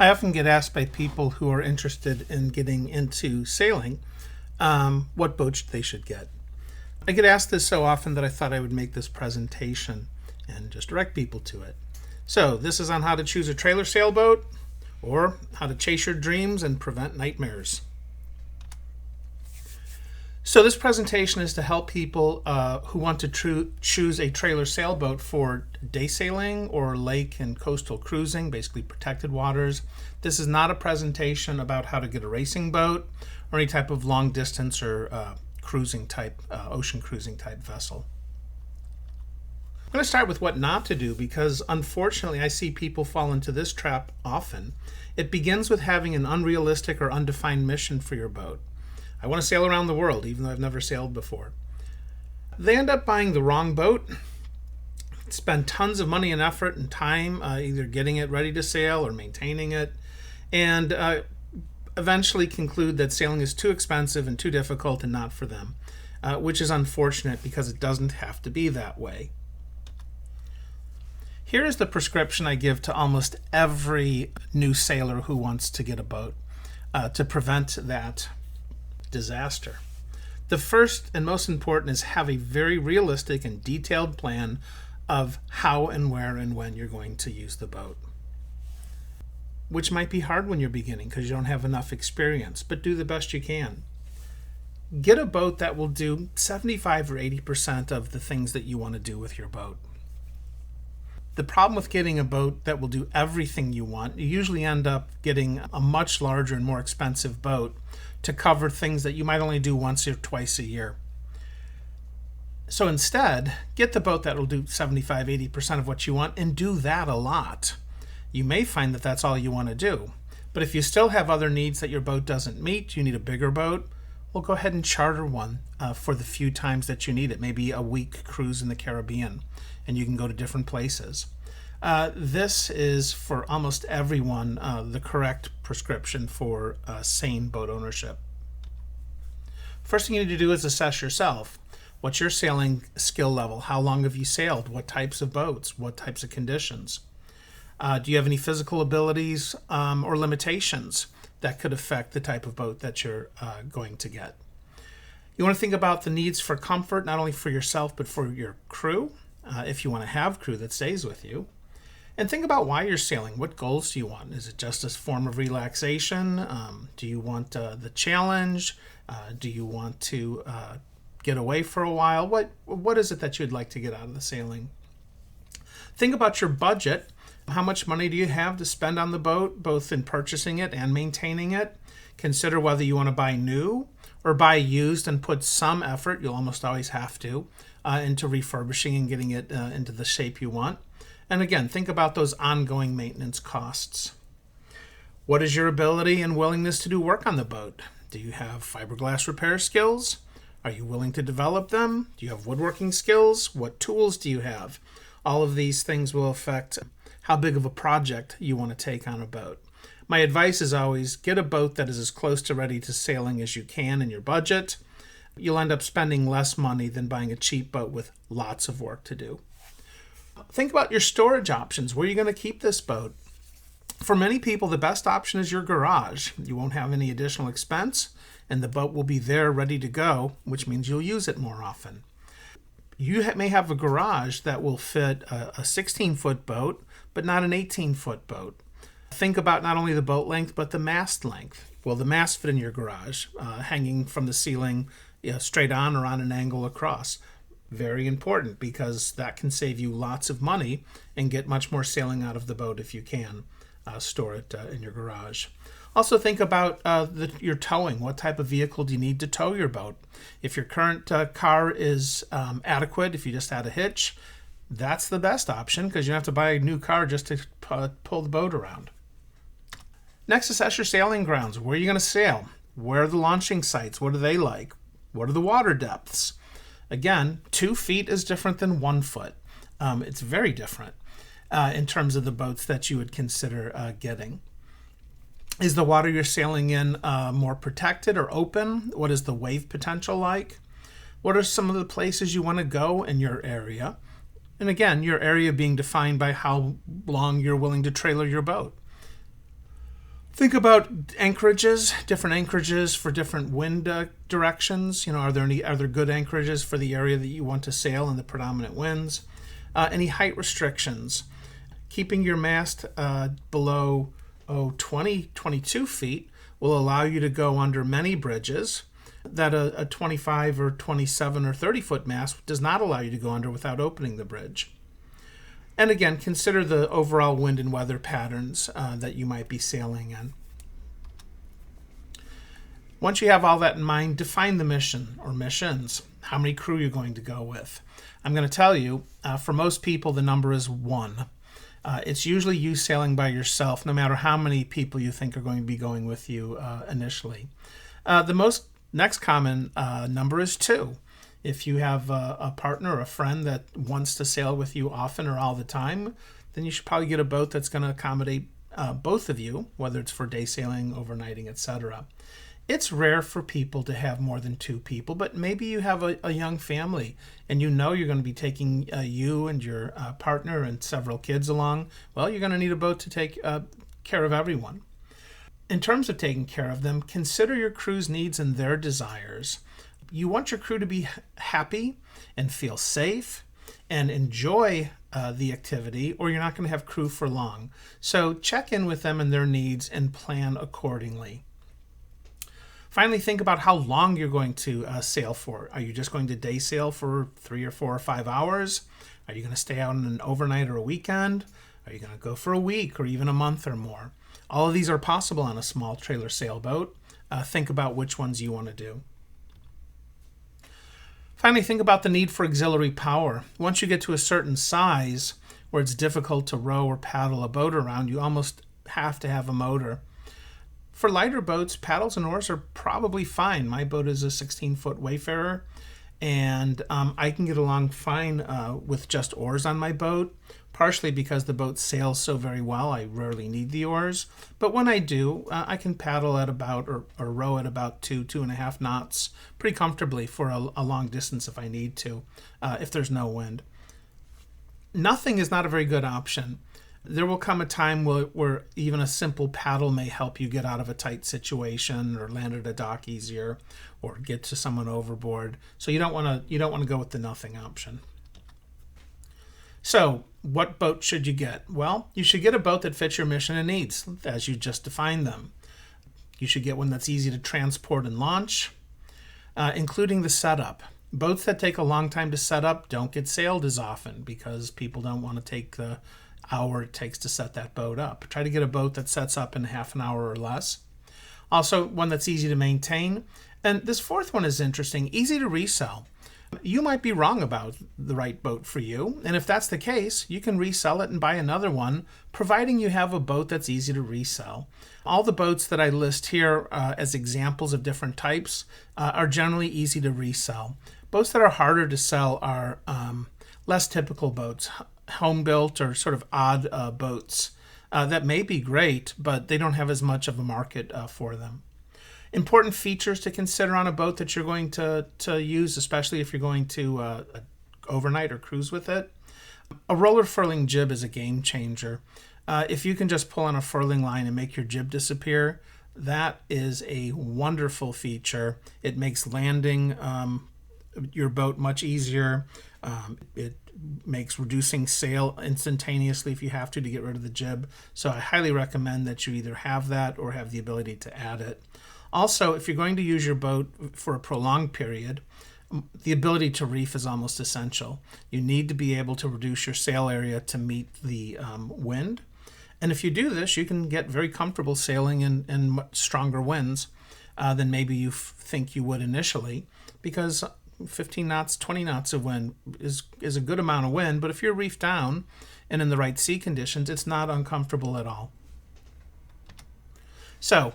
I often get asked by people who are interested in getting into sailing what boats they should get. I get asked this so often that I thought I would make this presentation and just direct people to it. So this is on how to choose a trailer sailboat or how to chase your dreams and prevent nightmares. So this presentation is to help people who want to choose a trailer sailboat for day sailing or lake and coastal cruising, basically protected waters. This is not a presentation about how to get a racing boat or any type of long distance or cruising type, ocean cruising type vessel. I'm going to start with what not to do because unfortunately I see people fall into this trap often. It begins with having an unrealistic or undefined mission for your boat. I want to sail around the world, even though I've never sailed before. They end up buying the wrong boat, spend tons of money and effort and time either getting it ready to sail or maintaining it, and eventually conclude that sailing is too expensive and too difficult and not for them, which is unfortunate because it doesn't have to be that way. Here is the prescription I give to almost every new sailor who wants to get a boat to prevent that disaster. The first and most important is have a very realistic and detailed plan of how and where and when you're going to use the boat, which might be hard when you're beginning because you don't have enough experience, but do the best you can. Get a boat that will do 75 or 80% of the things that you want to do with your boat. The problem with getting a boat that will do everything you want, you usually end up getting a much larger and more expensive boat to cover things that you might only do once or twice a year. So instead, get the boat that will do 75, 80% of what you want and do that a lot. You may find that that's all you want to do. But if you still have other needs that your boat doesn't meet, you need a bigger boat, well, go ahead and charter one for the few times that you need it, maybe a week cruise in the Caribbean, and you can go to different places. This is for almost everyone the correct prescription for sane boat ownership. First thing you need to do is assess yourself. What's your sailing skill level? How long have you sailed? What types of boats? What types of conditions? Do you have any physical abilities or limitations that could affect the type of boat that you're going to get? You want to think about the needs for comfort, not only for yourself, but for your crew, if you want to have crew that stays with you. And think about why you're sailing. What goals do you want? Is it just a form of relaxation? Do you want the challenge? Do you want to get away for a while? What is it that you'd like to get out of the sailing? Think about your budget. How much money do you have to spend on the boat, both in purchasing it and maintaining it? Consider whether you want to buy new or buy used and put some effort, you'll almost always have to, into refurbishing and getting it into the shape you want. And again, think about those ongoing maintenance costs. What is your ability and willingness to do work on the boat? Do you have fiberglass repair skills? Are you willing to develop them? Do you have woodworking skills? What tools do you have? All of these things will affect how big of a project you want to take on a boat. My advice is always get a boat that is as close to ready to sailing as you can in your budget. You'll end up spending less money than buying a cheap boat with lots of work to do. Think about your storage options. Where are you going to keep this boat? For many people, the best option is your garage. You won't have any additional expense, and the boat will be there ready to go, which means you'll use it more often. You may have a garage that will fit a 16-foot boat, but not an 18-foot boat. Think about not only the boat length, but the mast length. Will the mast fit in your garage, hanging from the ceiling straight on or on an angle across? Very important, because that can save you lots of money and get much more sailing out of the boat if you can store it in your garage. Also think about your towing. What type of vehicle do you need to tow your boat? If your current car is adequate, if you just had a hitch, that's the best option because you don't have to buy a new car just to pull the boat around. Next, assess your sailing grounds. Where are you going to sail? Where are the launching sites? What are they like? What are the water depths? Again, 2 feet is different than 1 foot. It's very different in terms of the boats that you would consider getting. Is the water you're sailing in more protected or open? What is the wave potential like? What are some of the places you want to go in your area? And again, your area being defined by how long you're willing to trailer your boat. Think about anchorages, different anchorages for different wind directions. Are there good anchorages for the area that you want to sail in the predominant winds? Any height restrictions? Keeping your mast below 22 feet will allow you to go under many bridges that a 25 or 27 or 30 foot mast does not allow you to go under without opening the bridge. And again, consider the overall wind and weather patterns that you might be sailing in. Once you have all that in mind, define the mission or missions. How many crew you're going to go with. I'm going to tell you, for most people, the number is 1. It's usually you sailing by yourself, no matter how many people you think are going to be going with you initially. The next common number is 2. If you have a partner or a friend that wants to sail with you often or all the time, then you should probably get a boat that's going to accommodate both of you, whether it's for day sailing, overnighting, etc. It's rare for people to have more than 2 people, but maybe you have a young family and you're going to be taking you and your partner and several kids along. Well, you're going to need a boat to take care of everyone. In terms of taking care of them, consider your crew's needs and their desires. You want your crew to be happy and feel safe and enjoy the activity, or you're not going to have crew for long. So check in with them and their needs and plan accordingly. Finally, think about how long you're going to sail for. Are you just going to day sail for 3 or 4 or 5 hours? Are you going to stay out on an overnight or a weekend? Are you going to go for a week or even a month or more? All of these are possible on a small trailer sailboat. Think about which ones you want to do. Finally, think about the need for auxiliary power. Once you get to a certain size where it's difficult to row or paddle a boat around, you almost have to have a motor. For lighter boats, paddles and oars are probably fine. My boat is a 16-foot Wayfarer, and I can get along fine with just oars on my boat, partially because the boat sails so very well. I rarely need the oars. But when I do, I can paddle at about or row at about 2.5 knots pretty comfortably for a long distance if I need to, if there's no wind. Nothing is not a very good option. There will come a time where even a simple paddle may help you get out of a tight situation or land at a dock easier or get to someone overboard. So you don't want to go with the nothing option. So what boat should you get? Well, you should get a boat that fits your mission and needs, as you just defined them. You should get one that's easy to transport and launch, including the setup. Boats that take a long time to set up don't get sailed as often because people don't want to take the hour it takes to set that boat up. Try to get a boat that sets up in half an hour or less. Also, one that's easy to maintain. And this fourth one is interesting, easy to resell. You might be wrong about the right boat for you, and if that's the case, you can resell it and buy another one, providing you have a boat that's easy to resell. All the boats that I list here as examples of different types are generally easy to resell. Boats that are harder to sell are less typical boats, home-built or sort of odd boats that may be great, but they don't have as much of a market for them. Important features to consider on a boat that you're going to use, especially if you're going to overnight or cruise with it. A roller furling jib is a game changer. If you can just pull on a furling line and make your jib disappear, that is a wonderful feature. It makes landing your boat much easier. It makes reducing sail instantaneously if you have to get rid of the jib. So I highly recommend that you either have that or have the ability to add it. Also, if you're going to use your boat for a prolonged period, the ability to reef is almost essential. You need to be able to reduce your sail area to meet the wind. And if you do this, you can get very comfortable sailing in much stronger winds than maybe you think you would initially, because 15 knots, 20 knots of wind is a good amount of wind, but if you're reefed down and in the right sea conditions, it's not uncomfortable at all. So,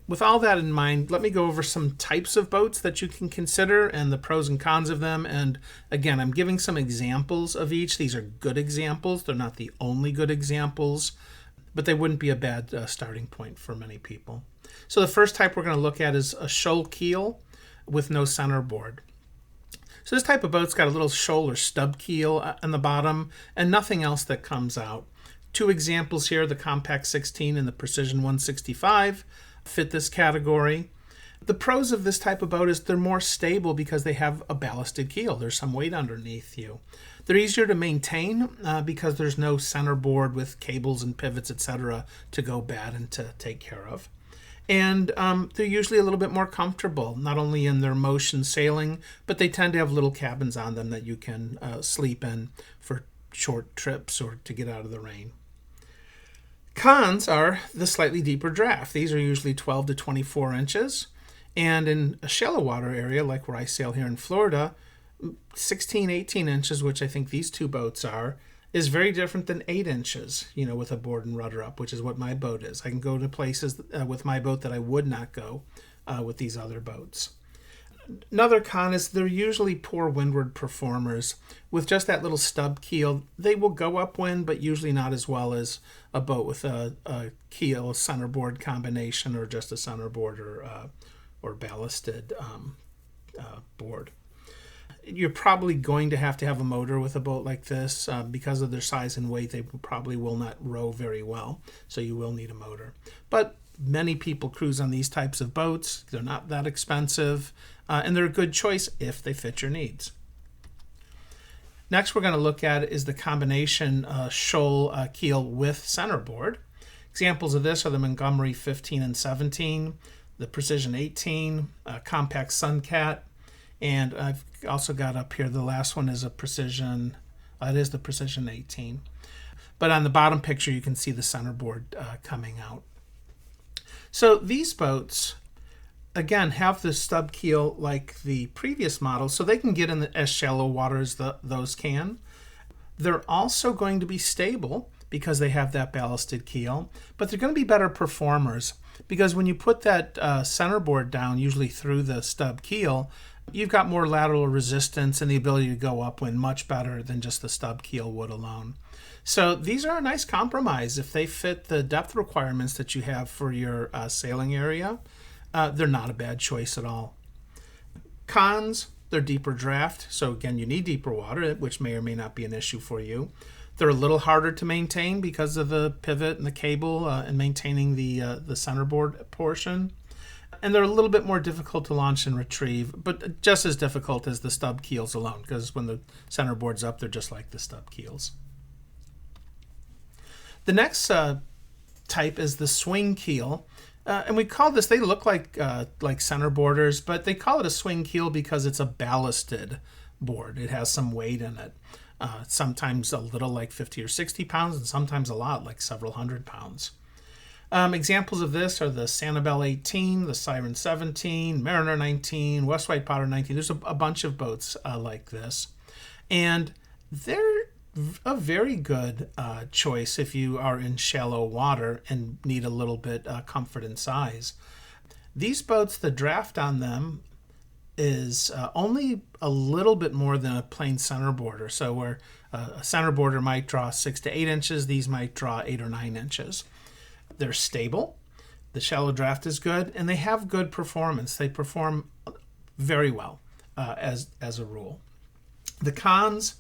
with all that in mind, let me go over some types of boats that you can consider and the pros and cons of them. And again, I'm giving some examples of each. These are good examples. They're not the only good examples, but they wouldn't be a bad starting point for many people. So the first type we're going to look at is a shoal keel with no centerboard. So this type of boat's got a little shoal or stub keel on the bottom and nothing else that comes out. Two examples here, the Compact 16 and the Precision 165, fit this category. The pros of this type of boat is they're more stable because they have a ballasted keel. There's some weight underneath you. They're easier to maintain because there's no centerboard with cables and pivots, etc. to go bad and to take care of. And they're usually a little bit more comfortable, not only in their motion sailing, but they tend to have little cabins on them that you can sleep in for short trips or to get out of the rain. Cons are the slightly deeper draft. These are usually 12 to 24 inches. And in a shallow water area, like where I sail here in Florida, 16, 18 inches, which I think these two boats are, is very different than 8 inches, with a board and rudder up, which is what my boat is. I can go to places with my boat that I would not go with these other boats. Another con is they're usually poor windward performers. With just that little stub keel, they will go upwind, but usually not as well as a boat with a keel centerboard combination or just a centerboard or ballasted board. You're probably going to have a motor with a boat like this. Because of their size and weight, they probably will not row very well, so you will need a motor. But many people cruise on these types of boats. They're not that expensive, and they're a good choice if they fit your needs. Next, we're going to look at is the combination Shoal keel with centerboard. Examples of this are the Montgomery 15 and 17, the Precision 18, Compact Suncat, and I've also got up here, the last one is a Precision, it is the Precision 18. But on the bottom picture, you can see the centerboard coming out. So these boats, again, have the stub keel like the previous model, so they can get in as shallow water as those can. They're also going to be stable because they have that ballasted keel, but they're going to be better performers because when you put that centerboard down, usually through the stub keel, you've got more lateral resistance and the ability to go upwind much better than just the stub keel would alone. So these are a nice compromise. If they fit the depth requirements that you have for your sailing area, they're not a bad choice at all. Cons, they're deeper draft. So again, you need deeper water, which may or may not be an issue for you. They're a little harder to maintain because of the pivot and the cable and maintaining the centerboard portion. And they're a little bit more difficult to launch and retrieve, but just as difficult as the stub keels alone, because when the centerboard's up, they're just like the stub keels. The next type is the swing keel. And we call this, they look like centerboarders, but they call it a swing keel because it's a ballasted board. It has some weight in it. Sometimes a little, like 50 or 60 pounds, and sometimes a lot, like several hundred pounds. Examples of this are the Sanibel 18, the Siren 17, Mariner 19, West White Powder 19. There's a bunch of boats like this. And they're a very good choice if you are in shallow water and need a little bit comfort and size. These boats, the draft on them is only a little bit more than a plain centerboarder. So where a centerboarder might draw 6 to 8 inches, these might draw 8 or 9 inches. They're stable, the shallow draft is good, and they have good performance. They perform very well as a rule. The cons,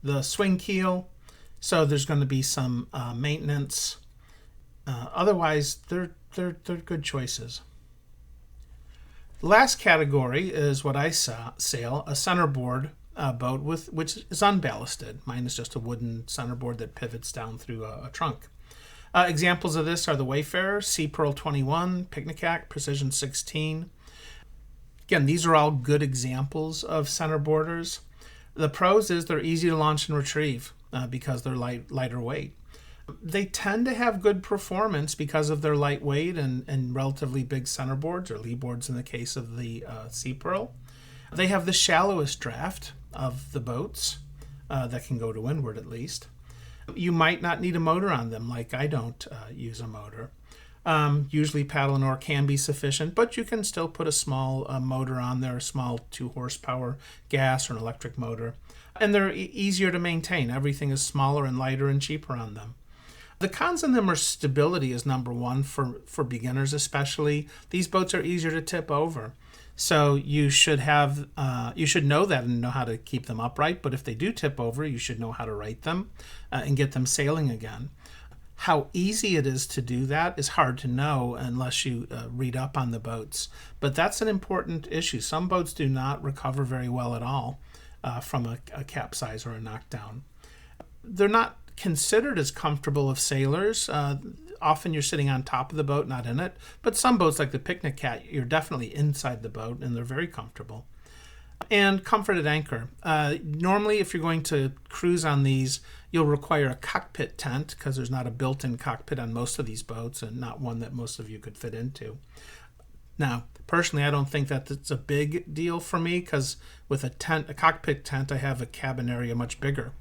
the swing keel, so there's going to be some maintenance. Otherwise, they're good choices. The last category is what I sail, a centerboard boat which is unballasted. Mine is just a wooden centerboard that pivots down through a trunk. Examples of this are the Wayfarer, Sea Pearl 21, Picnic Act, Precision 16. Again, these are all good examples of centerboarders. The pros is they're easy to launch and retrieve because they're lighter weight. They tend to have good performance because of their lightweight and relatively big centerboards, or lee boards in the case of the Sea Pearl. They have the shallowest draft of the boats that can go to windward at least. You might not need a motor on them, like I don't use a motor. Usually paddle and oar can be sufficient, but you can still put a small motor on there, a small 2 horsepower gas or an electric motor. And they're easier to maintain. Everything is smaller and lighter and cheaper on them. The cons in them are stability is number one for beginners especially. These boats are easier to tip over. So you should know that and know how to keep them upright. But if they do tip over, you should know how to right them and get them sailing again. How easy it is to do that is hard to know unless you read up on the boats. But that's an important issue. Some boats do not recover very well at all from a capsize or a knockdown. They're not considered as comfortable of sailors. Often you're sitting on top of the boat, not in it. But some boats, like the Picnic Cat, you're definitely inside the boat, and they're very comfortable. And comfort at anchor. Normally, if you're going to cruise on these, you'll require a cockpit tent because there's not a built-in cockpit on most of these boats, and not one that most of you could fit into. Now, personally, I don't think that it's a big deal for me because with a cockpit tent, I have a cabin area much bigger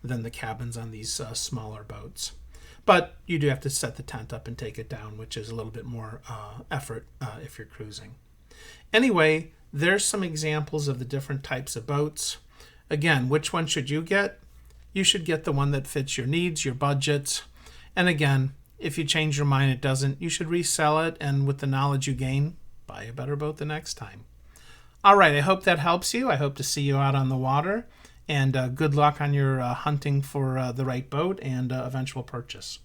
than the cabins on these smaller boats. But you do have to set the tent up and take it down, which is a little bit more effort if you're cruising. Anyway, there's some examples of the different types of boats. Again, which one should you get? You should get the one that fits your needs, your budget. And again, if you change your mind, it doesn't, you should resell it, and with the knowledge you gain, buy a better boat the next time. All right, I hope that helps you. I hope to see you out on the water, and good luck on your hunting for the right boat and eventual purchase.